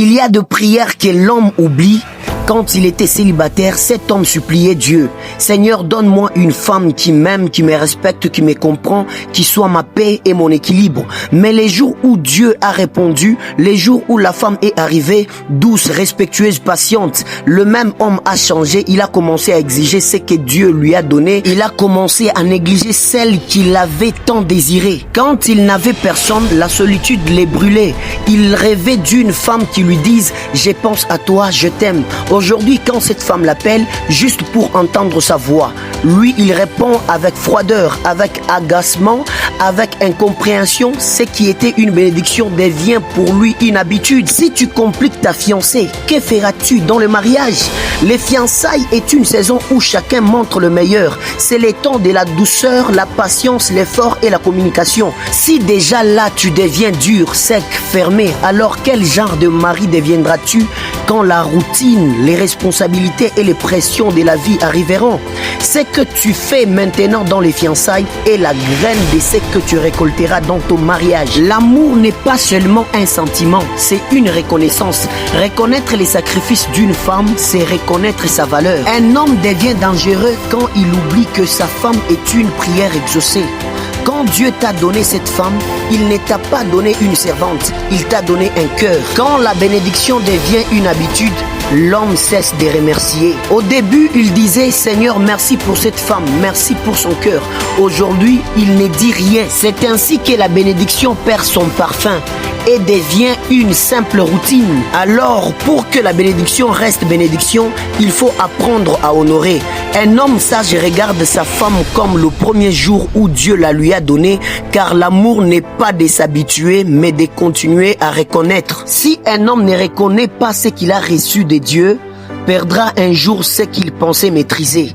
Il y a de prières que l'homme oublie. Quand il était célibataire, cet homme suppliait Dieu. Seigneur, donne-moi une femme qui m'aime, qui me respecte, qui me comprend, qui soit ma paix et mon équilibre. Mais les jours où Dieu a répondu, les jours où la femme est arrivée, douce, respectueuse, patiente, le même homme a changé. Il a commencé à exiger ce que Dieu lui a donné. Il a commencé à négliger celle qu'il avait tant désirée. Quand il n'avait personne, la solitude les brûlait. Il rêvait d'une femme qui lui dise « Je pense à toi, je t'aime ». Aujourd'hui, quand cette femme l'appelle, juste pour entendre sa voix, lui, il répond avec froideur, avec agacement, avec incompréhension. Ce qui était une bénédiction devient pour lui une habitude. Si tu compliques ta fiancée, que feras-tu dans le mariage? Les fiançailles est une saison où chacun montre le meilleur. C'est le temps de la douceur, la patience, l'effort et la communication. Si déjà là, tu deviens dur, sec, fermé, alors quel genre de mari deviendras-tu quand la routine, les responsabilités et les pressions de la vie arriveront? Ce que tu fais maintenant dans les fiançailles est la graine de ce que tu récolteras dans ton mariage. L'amour n'est pas seulement un sentiment, c'est une reconnaissance. Reconnaître les sacrifices d'une femme, c'est reconnaître sa valeur. Un homme devient dangereux quand il oublie que sa femme est une prière exaucée. Quand Dieu t'a donné cette femme, il ne t'a pas donné une servante, il t'a donné un cœur. Quand la bénédiction devient une habitude, l'homme cesse de remercier. Au début, il disait « Seigneur, merci pour cette femme, merci pour son cœur ». Aujourd'hui, il ne dit rien. C'est ainsi que la bénédiction perd son parfum et devient une simple routine. Alors, pour que la bénédiction reste bénédiction, il faut apprendre à honorer. Un homme sage regarde sa femme comme le premier jour où Dieu la lui a donné, car l'amour n'est pas de s'habituer, mais de continuer à reconnaître. Si un homme ne reconnaît pas ce qu'il a reçu de Dieu, perdra un jour ce qu'il pensait maîtriser.